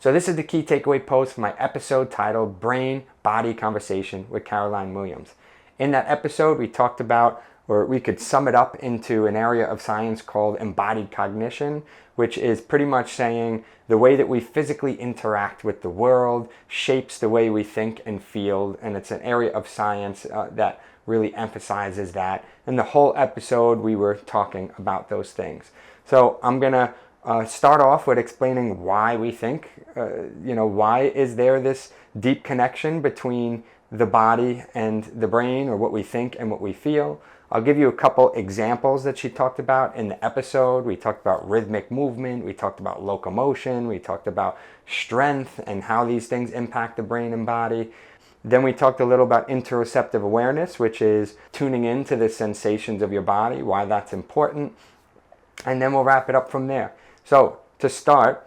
So this is the key takeaway post for my episode titled Brain Body Conversation with Caroline Williams. In that episode, we talked about, or we could sum it up into an area of science called embodied cognition, which is pretty much saying the way that we physically interact with the world shapes the way we think and feel, and it's an area of science that really emphasizes that. In the whole episode, we were talking about those things. So I'm going to start off with explaining why we think, why is there this deep connection between the body and the brain, or what we think and what we feel. I'll give you a couple examples that she talked about in the episode. We talked about rhythmic movement, we talked about locomotion, we talked about strength and how these things impact the brain and body. Then we talked a little about interoceptive awareness, which is tuning into the sensations of your body, why that's important. And then we'll wrap it up from there. So to start,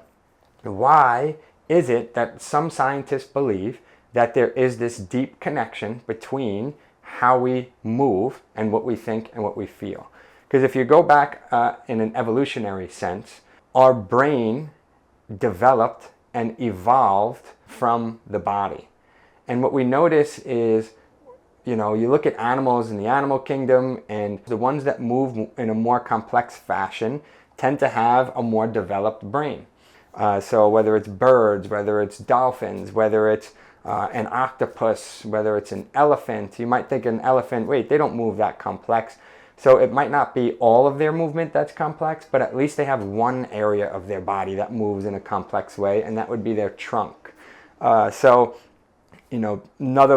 why is it that some scientists believe that there is this deep connection between how we move and what we think and what we feel? Because if you go back in an evolutionary sense, our brain developed and evolved from the body. And what we notice is, you look at animals in the animal kingdom, and the ones that move in a more complex fashion tend to have a more developed brain. So whether it's birds, whether it's dolphins, whether it's an octopus, whether it's an elephant, you might think an elephant, wait, they don't move that complex. So it might not be all of their movement that's complex, but at least they have one area of their body that moves in a complex way, and that would be their trunk. Another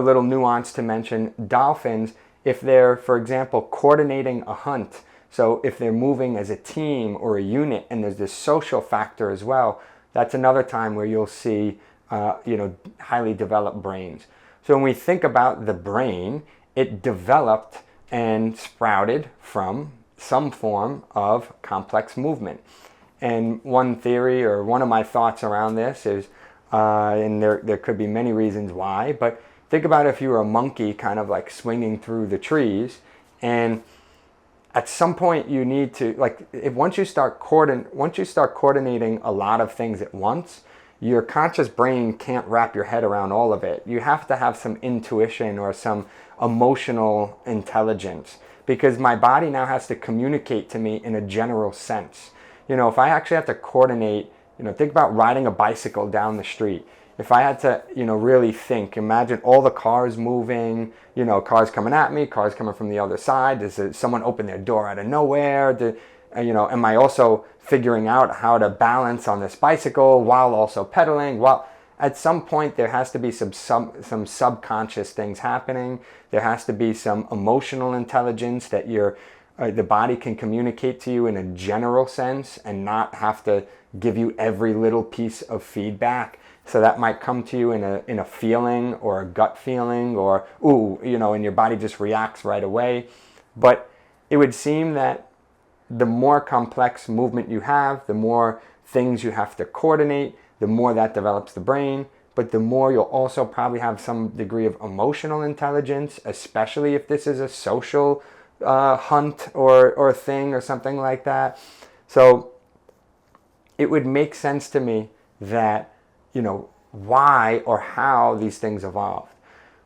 little nuance to mention, dolphins, if they're, for example, coordinating a hunt, so if they're moving as a team or a unit, and there's this social factor as well, that's another time where you'll see highly developed brains. So when we think about the brain, it developed and sprouted from some form of complex movement. And one theory, or one of my thoughts around this is, and there could be many reasons why, but think about if you were a monkey kind of like swinging through the trees, and at some point you need to, once you start coordinating a lot of things at once, your conscious brain can't wrap your head around all of it. You have to have some intuition or some emotional intelligence, because my body now has to communicate to me in a general sense. If I actually have to coordinate, think about riding a bicycle down the street. If I had to, really think, imagine all the cars moving, cars coming at me, cars coming from the other side. Does someone open their door out of nowhere? Am I also figuring out how to balance on this bicycle while also pedaling? Well, at some point there has to be some subconscious things happening. There has to be some emotional intelligence that the body can communicate to you in a general sense and not have to give you every little piece of feedback. So that might come to you in a feeling or a gut feeling, or and your body just reacts right away. But it would seem that the more complex movement you have, the more things you have to coordinate, the more that develops the brain, but the more you'll also probably have some degree of emotional intelligence, especially if this is a social hunt or thing or something like that. So it would make sense to me that, why or how these things evolved.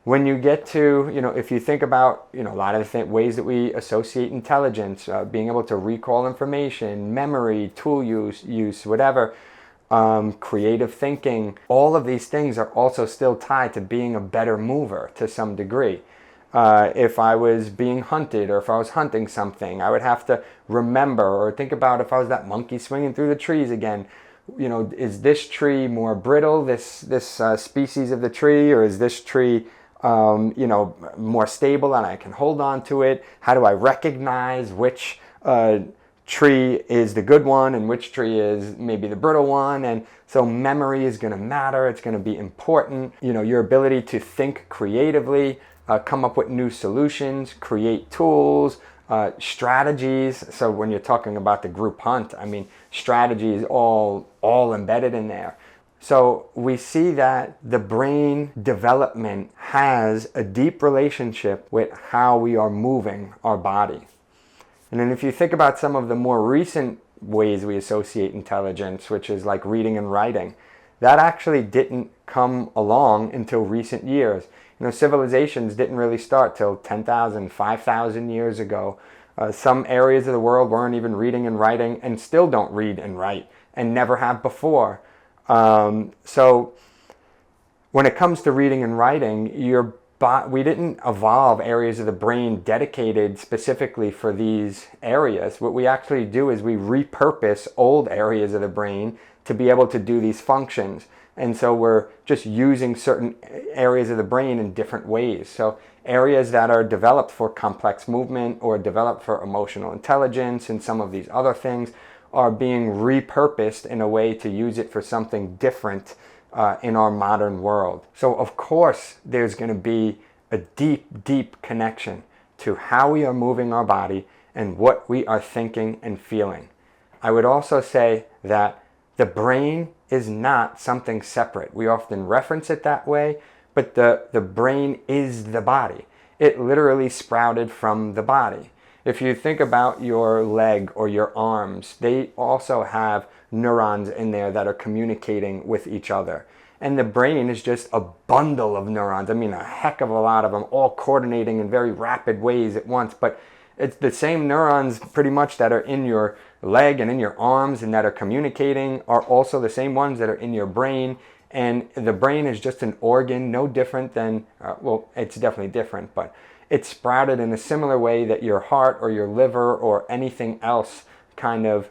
When you get to, if you think about, a lot of the ways that we associate intelligence, being able to recall information, memory, tool use, whatever, creative thinking, all of these things are also still tied to being a better mover to some degree. If I was being hunted, or if I was hunting something, I would have to remember or think about, if I was that monkey swinging through the trees again, is this tree more brittle, this species of the tree, or is this tree more stable and I can hold on to it? How do I recognize which tree is the good one and which tree is maybe the brittle one? And so memory is going to matter. It's going to be important. Your ability to think creatively, come up with new solutions, create tools, strategies. So when you're talking about the group hunt, strategy is all embedded in there. So we see that the brain development has a deep relationship with how we are moving our body. And then if you think about some of the more recent ways we associate intelligence, which is like reading and writing, that actually didn't come along until recent years. Civilizations didn't really start till 10,000, 5,000 years ago. Some areas of the world weren't even reading and writing and still don't read and write and never have before. So when it comes to reading and writing, we didn't evolve areas of the brain dedicated specifically for these areas. What we actually do is we repurpose old areas of the brain to be able to do these functions. And so we're just using certain areas of the brain in different ways. So areas that are developed for complex movement or developed for emotional intelligence and some of these other things are being repurposed in a way to use it for something different in our modern world. So of course there's going to be a deep, deep connection to how we are moving our body and what we are thinking and feeling. I would also say that the brain is not something separate. We often reference it that way, but the brain is the body. It literally sprouted from the body. If you think about your leg or your arms, they also have neurons in there that are communicating with each other. And the brain is just a bundle of neurons. I mean, a heck of a lot of them, all coordinating in very rapid ways at once. But it's the same neurons pretty much that are in your leg and in your arms and that are communicating are also the same ones that are in your brain. And the brain is just an organ, no different than, well, it's definitely different, but it's sprouted in a similar way that your heart or your liver or anything else kind of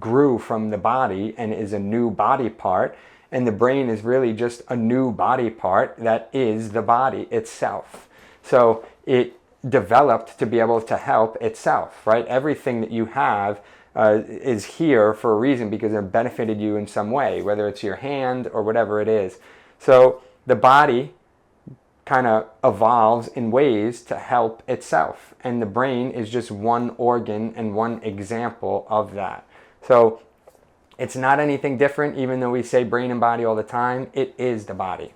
grew from the body and is a new body part. And the brain is really just a new body part that is the body itself. So it developed to be able to help itself, right? Everything that you have is here for a reason because it benefited you in some way, whether it's your hand or whatever it is. So the body kind of evolves in ways to help itself. And the brain is just one organ and one example of that. So it's not anything different, even though we say brain and body all the time. It is the body.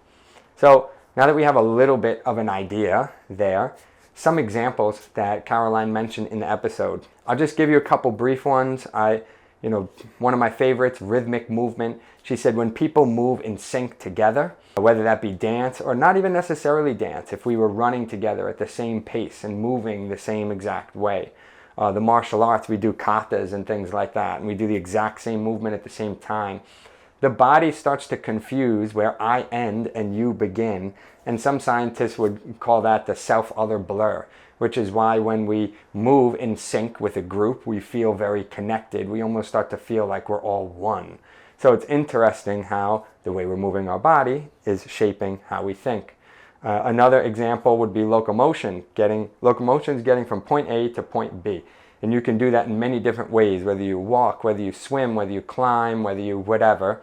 So now that we have a little bit of an idea there, some examples that Caroline mentioned in the episode. I'll just give you a couple brief ones. One of my favorites, rhythmic movement. She said when people move in sync together, whether that be dance or not even necessarily dance, if we were running together at the same pace and moving the same exact way. The martial arts, we do katas and things like that, and we do the exact same movement at the same time. The body starts to confuse where I end and you begin, and some scientists would call that the self-other blur, which is why when we move in sync with a group, we feel very connected. We almost start to feel like we're all one. So it's interesting how the way we're moving our body is shaping how we think. Another example would be locomotion. Locomotion is getting from point A to point B. And you can do that in many different ways, whether you walk, whether you swim, whether you climb, whether you whatever.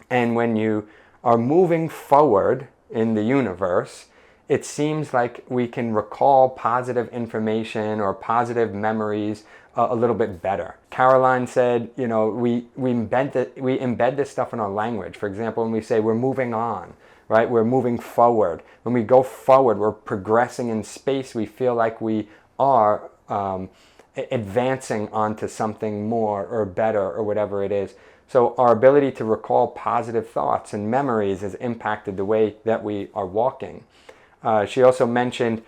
And when you are moving forward in the universe, it seems like we can recall positive information or positive memories a little bit better. Caroline said, we embed this stuff in our language. For example, when we say we're moving on, right? We're moving forward. When we go forward, we're progressing in space. We feel like we are advancing onto something more or better or whatever it is. So our ability to recall positive thoughts and memories has impacted the way that we are walking. She also mentioned,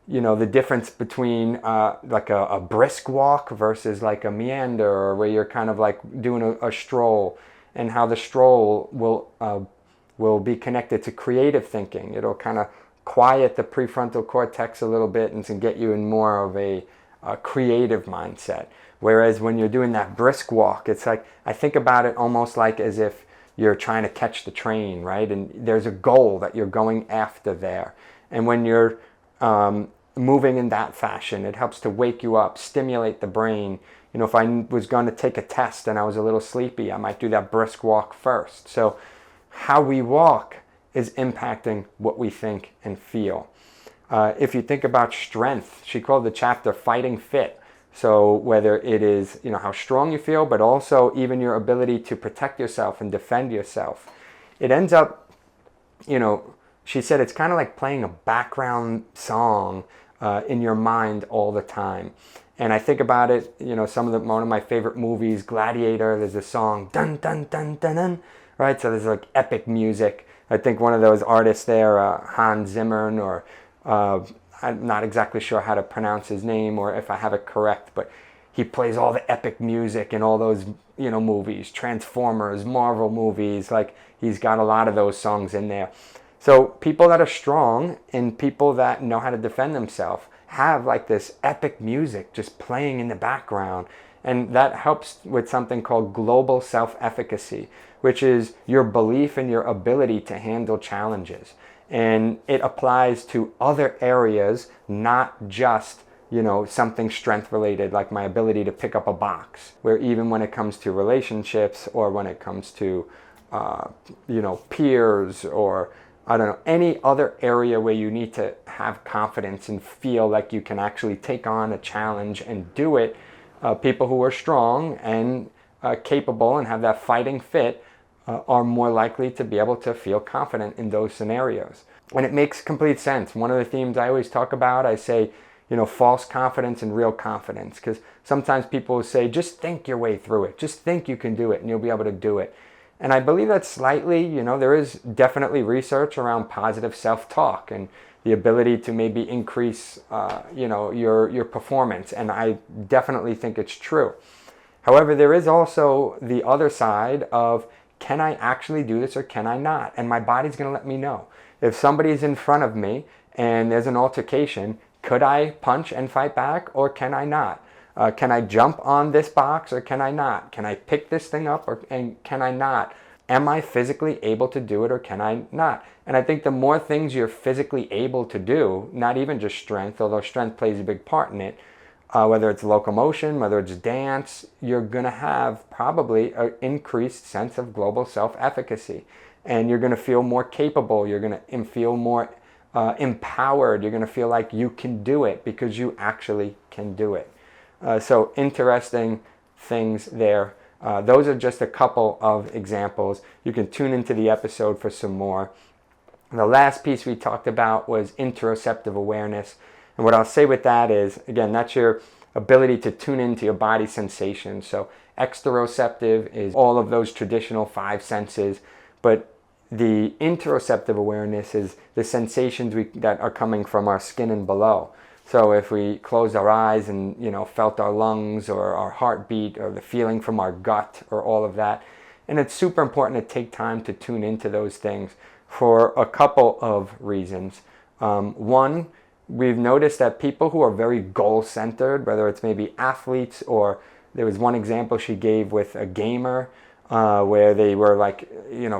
the difference between like a brisk walk versus like a meander, or where you're kind of like doing a stroll, and how the stroll will be connected to creative thinking. It'll kind of quiet the prefrontal cortex a little bit and to get you in more of a creative mindset. Whereas when you're doing that brisk walk, it's like, I think about it almost like as if you're trying to catch the train, right? And there's a goal that you're going after there. And when you're moving in that fashion, it helps to wake you up, stimulate the brain. If I was going to take a test and I was a little sleepy, I might do that brisk walk first. So how we walk is impacting what we think and feel. If you think about strength, she called the chapter Fighting Fit. So whether it is, how strong you feel, but also even your ability to protect yourself and defend yourself. It ends up, she said it's kind of like playing a background song in your mind all the time. And I think about it, one of my favorite movies, Gladiator, there's a song, dun, dun, dun, dun, dun, right? So there's like epic music. I think one of those artists there, Hans Zimmer, or I'm not exactly sure how to pronounce his name or if I have it correct, but he plays all the epic music in all those, movies, Transformers, Marvel movies. Like, he's got a lot of those songs in there. So people that are strong and people that know how to defend themselves have like this epic music just playing in the background. And that helps with something called global self-efficacy, which is your belief in your ability to handle challenges. And it applies to other areas, not just, something strength related, like my ability to pick up a box, where even when it comes to relationships or when it comes to, peers, or I don't know, any other area where you need to have confidence and feel like you can actually take on a challenge and do it. People who are strong and capable and have that fighting fit are more likely to be able to feel confident in those scenarios. And it makes complete sense. One of the themes I always talk about, I say, false confidence and real confidence. Because sometimes people will say, just think your way through it. Just think you can do it and you'll be able to do it. And I believe that slightly, there is definitely research around positive self-talk and the ability to maybe increase, your performance. And I definitely think it's true. However, there is also the other side of, can I actually do this or can I not? And my body's going to let me know. If somebody's in front of me and there's an altercation, could I punch and fight back or can I not? Can I jump on this box or can I not? Can I pick this thing up and can I not? Am I physically able to do it or can I not? And I think the more things you're physically able to do, not even just strength, although strength plays a big part in it, whether it's locomotion, whether it's dance, you're going to have probably an increased sense of global self-efficacy. And you're going to feel more capable. You're going to feel more empowered. You're going to feel like you can do it because you actually can do it. So interesting things there. Those are just a couple of examples. You can tune into the episode for some more. The last piece we talked about was interoceptive awareness. And what I'll say with that is, again, that's your ability to tune into your body sensations. So exteroceptive is all of those traditional 5 senses, but the interoceptive awareness is the sensations that are coming from our skin and below. So if we closed our eyes and felt our lungs or our heartbeat or the feeling from our gut or all of that, and it's super important to take time to tune into those things for a couple of reasons. One, we've noticed that people who are very goal-centered, whether it's maybe athletes, or there was one example she gave with a gamer where they were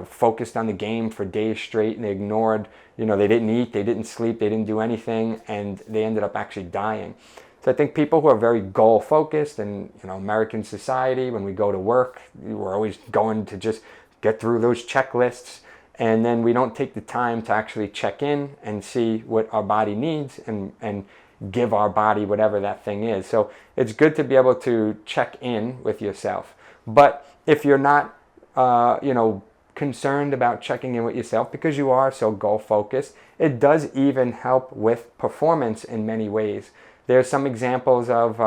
focused on the game for days straight and they ignored, they didn't eat, they didn't sleep, they didn't do anything, and they ended up actually dying. So I think people who are very goal-focused, and American society, when we go to work, we're always going to just get through those checklists, and then we don't take the time to actually check in and see what our body needs and give our body whatever that thing is. So it's good to be able to check in with yourself. But if you're not, concerned about checking in with yourself because you are so goal-focused, it does even help with performance in many ways. There's some examples of,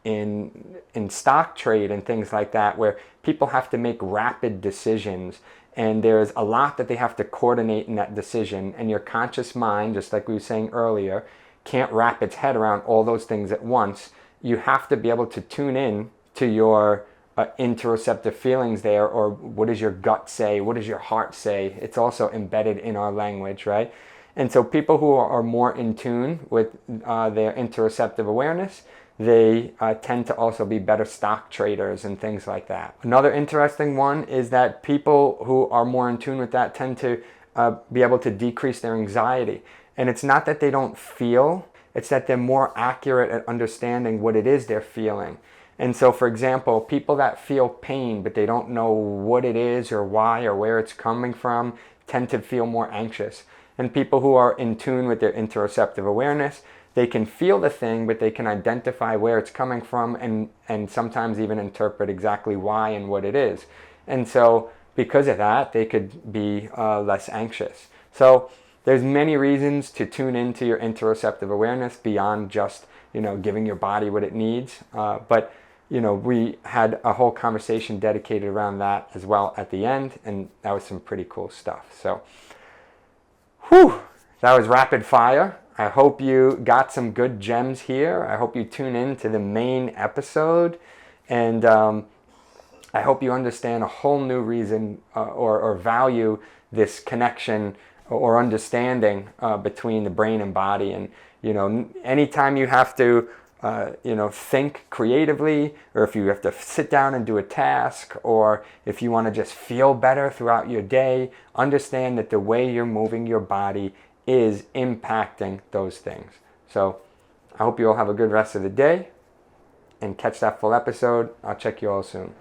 in stock trade and things like that, where people have to make rapid decisions, and there's a lot that they have to coordinate in that decision, and your conscious mind, just like we were saying earlier, can't wrap its head around all those things at once. You have to be able to tune in to your interoceptive feelings there, or what does your gut say, what does your heart say. It's also embedded in our language, right? And so people who are more in tune with their interoceptive awareness, they tend to also be better stock traders and things like that. Another interesting one is that people who are more in tune with that tend to be able to decrease their anxiety. And it's not that they don't feel, it's that they're more accurate at understanding what it is they're feeling. And so, for example, people that feel pain but they don't know what it is or why or where it's coming from tend to feel more anxious. And people who are in tune with their interoceptive awareness, they can feel the thing, but they can identify where it's coming from and sometimes even interpret exactly why and what it is. And so because of that, they could be less anxious. So there's many reasons to tune into your interoceptive awareness beyond just, giving your body what it needs. But we had a whole conversation dedicated around that as well at the end, and that was some pretty cool stuff. So, that was rapid fire. I hope you got some good gems here. I hope you tune in to the main episode, and I hope you understand a whole new reason or value this connection or understanding between the brain and body. And anytime you have to think creatively, or if you have to sit down and do a task, or if you want to just feel better throughout your day, understand that the way you're moving your body is impacting those things. So I hope you all have a good rest of the day and catch that full episode. I'll check you all soon.